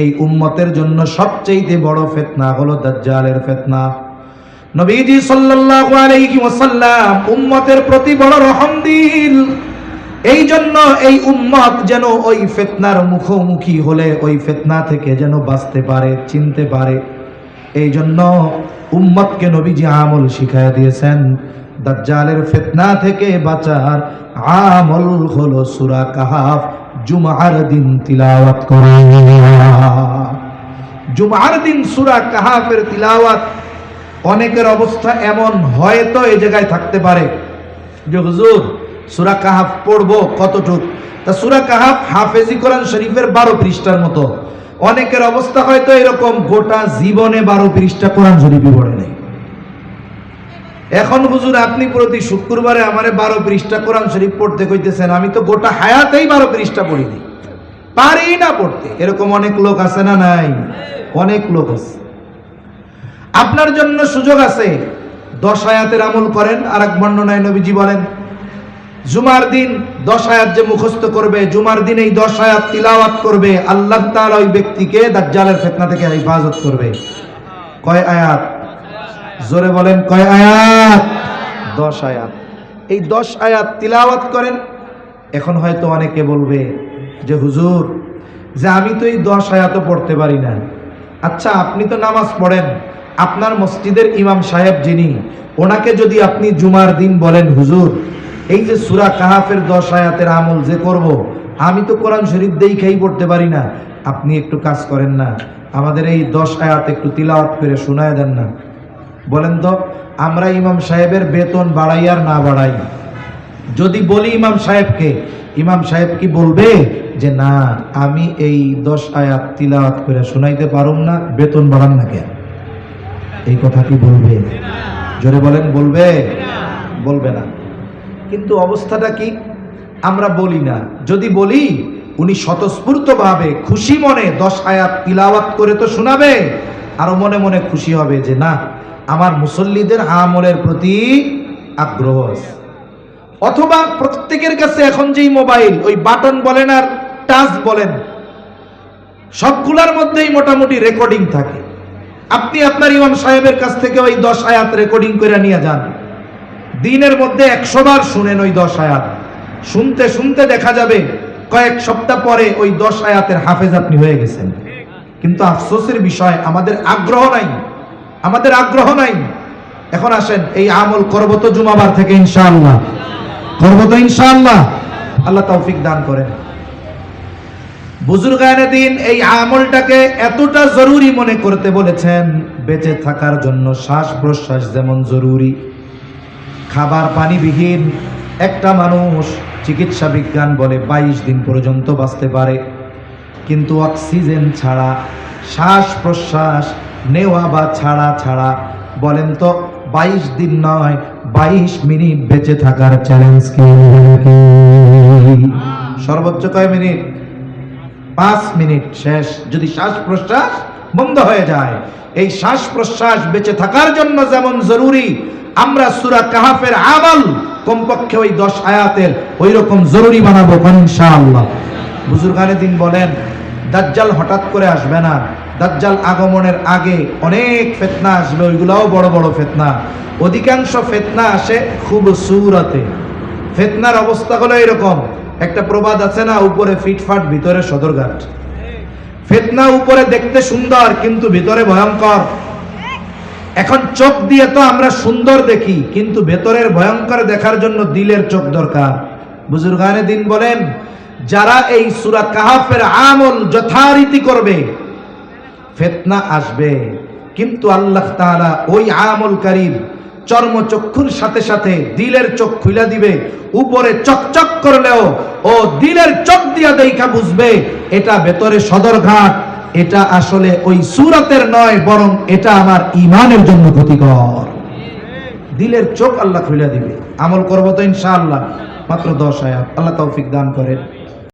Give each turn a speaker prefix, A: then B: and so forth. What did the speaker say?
A: এই উম্মতের জন্য সবচেয়ে বড় ফিতনা হলো দাজ্জালের ফিতনা। নবীজি সাল্লাল্লাহু আলাইহি ওয়াসাল্লাম উম্মতের প্রতি বড় রহম দিল। এই জন্য এই উম্মত যেন ওই ফিতনার মুখোমুখি হলে ওই ফিতনা থেকে যেন বাঁচতে পারে, চিনতে পারে। এই জন্য উম্মতকে নবীজি আমল শিখায়া দিয়েছেন। দাজ্জালের ফিতনা থেকে বাঁচার আমল হলো সূরা কাহাফ জুমার দিন তিলাওয়াত করা। জুমার দিন সূরা কাহাফের তিলাওয়াত। অনেকের অবস্থা এমন হয়তো এই জায়গায় থাকতে পারে যে হুজুর সূরা কাহাফ পড়বো কতটুক? তা সূরা কাহাফ হাফেজি কোরআন শরীফের 12 পৃষ্ঠার মতো। অনেকের অবস্থা হয়তো এরকম গোটা জীবনে 12 পৃষ্ঠা কোরআন শরীফই পড়ে নাই। এখন হুজুর আপনি প্রতি শুক্রবারে আমারে 12 পৃষ্ঠা কোরআন শরীফ পড়তে কইতেছেন, আমি তো গোটা হায়াতেই 12 পৃষ্ঠা পড়িনি, পারি না পড়তে। এরকম অনেক লোক আছে না নাই? অনেক লোক আছে। আপনার জন্য সুযোগ আছে, 10 আয়াতের আমল করেন। আর এক বর্ণনায় নবীজি বলেন জুমার দিন 10 আয়াত যে মুখস্থ করবে, জুমার দিন এই 10 আয়াত তিলাওয়াত করবে, আল্লাহ তাআলা ওই ব্যক্তিকে দাজ্জালের ফিতনা থেকে হেফাজত করবে। কয় আয়াত? জোরে বলেন কয় আয়াত? 10 আয়াত। এই 10 আয়াত তিলাওয়াত করেন। এখন হয়তো অনেকে বলবে যে হুজুর যে আমি তো এই 10 আয়াতও পড়তে পারি না। আচ্ছা, আপনি তো নামাজ পড়েন, আপনার মসজিদের ইমাম সাহেব যিনি, ওনাকে যদি আপনি জুমার দিন বলেন হুজুর এই যে সূরা কাহাফের 10 আয়াতের আমল যে করব, আমি তো কোরআন শরীফ দেখাই পড়তে পারি না, আপনি একটু কাজ করেন না, আমাদের এই 10 আয়াত একটু তিলাওয়াত করে শোনায় দেন না। বলেন তো আমরা ইমাম সাহেবের বেতন বাড়াই আর না বাড়াই, যদি বলি ইমাম সাহেবকে, ইমাম সাহেব কি বলবে যে না আমি এই 10 আয়াত তিলাওয়াত করে শোনাইতে পারুম না, বেতন বাড়ান না কেন? এই কথা কি বলবে? জোরে বলেন বলবে? বলবে না। কিন্তু অবস্থাটা কি? আমরা বলি না। যদি বলি উনি স্বতঃস্ফূর্তভাবে খুশি মনে 10 আয়াত তিলাওয়াত করে তো শোনাবে, আরো মনে মনে খুশি হবে যে না আমার মুসল্লিদের আমলের প্রতি আগ্রহ আছে। অথবা প্রত্যেকের কাছে এখন যেই মোবাইল, ওই বাটন বলেন আর টাচ বলেন, সবগুলোর মধ্যেই মোটামুটি রেকর্ডিং থাকে। আপনি আপনার ইমাম সাহেবের কাছ থেকে ওই 10 আয়াত রেকর্ডিং করে নিয়ে যান, দিনের মধ্যে 100 বার শুনেন ওই 10 আয়াত। শুনতে শুনতে দেখা যাবে কয়েক সপ্তাহ পরে ওই 10 আয়াতের হাফেজ আপনি হয়ে গেছেন। কিন্তু আফসোসের বিষয় আমাদের আগ্রহ নাই, আমাদের আগ্রহ নাই। এখন আসেন এই আমল করব তো জুমাবার থেকে ইনশাআল্লাহ, করব তো ইনশাআল্লাহ। আল্লাহ তৌফিক দান করেন। বুজুর্গানে দিন এই আমলটাকে এতটা জরুরি মনে করতে বলেছেন, বেঁচে থাকার জন্য শ্বাস প্রশ্বাস যেমন জরুরি, খাবার পানিবিহীন একটা মানুষ চিকিৎসা বিজ্ঞান বলে 22 দিন পর্যন্ত বাঁচতে পারে, কিন্তু অক্সিজেন ছাড়া শ্বাস প্রশ্বাস নেওয়া বা ছাড়া ছাড়া বলেন তো 22 দিন নয় 22 মিনিট বেঁচে থাকার চ্যালেঞ্জ কি? সর্বোচ্চ কয় মিনিট? 5 মিনিট শেষ যদি শ্বাস প্রশ্বাস বন্ধ হয়ে যায়। এই শ্বাস প্রশ্বাস বেঁচে থাকার জন্য যেমন জরুরি, আমরা সূরা কাহাফের আমল কমপক্ষে ওই 10 আয়াতের ওই রকম জরুরি বানাবো ইনশাআল্লাহ। বুজুর্গানে দিন বলেন দাজ্জাল হঠাৎ করে আসবে না, দাজ্জাল আগমনের আগে অনেক ফিতনা আসবে, ওইগুলাও বড় বড় ফিতনা। অধিকাংশ ফিতনা আসে খুব সুরাতে। ফিতনার অবস্থা হলো এরকম, একটা প্রবাদ আছে না, উপরে ফিটফাট ভিতরে সদরঘাট। ফিতনা উপরে দেখতে সুন্দর কিন্তু ভিতরে ভয়ঙ্কর। এখন চোখ দিয়ে তো আমরা সুন্দর দেখি, কিন্তু ভেতরের ভয়ঙ্কর দেখার জন্য দিলের চোখ দরকার। বুজুর্গানে দিন বলেন যারা এই সূরা কাহাফের আমল যথারীতি করবে ফিতনা আসবে, কিন্তু আল্লাহ তাআলা ওই আমলকারীর চর্মচক্ষুর সাথে সাথে দিলের চোখ খুলে দিবে। উপরে চকচক করলেও ও দিলের চোখ দিয়া দেখা বুঝবে এটা ভেতরে সদরঘাট, এটা আসলে ওই সূরাতের নয়, বরং এটা আমার ঈমানের জন্য ক্ষতিকর। দিলের চোখ আল্লাহ খুলে দিবে। আমল করব তো ইনশাআল্লাহ। মাত্র 10 আয়াত। আল্লাহ তৌফিক দান করেন।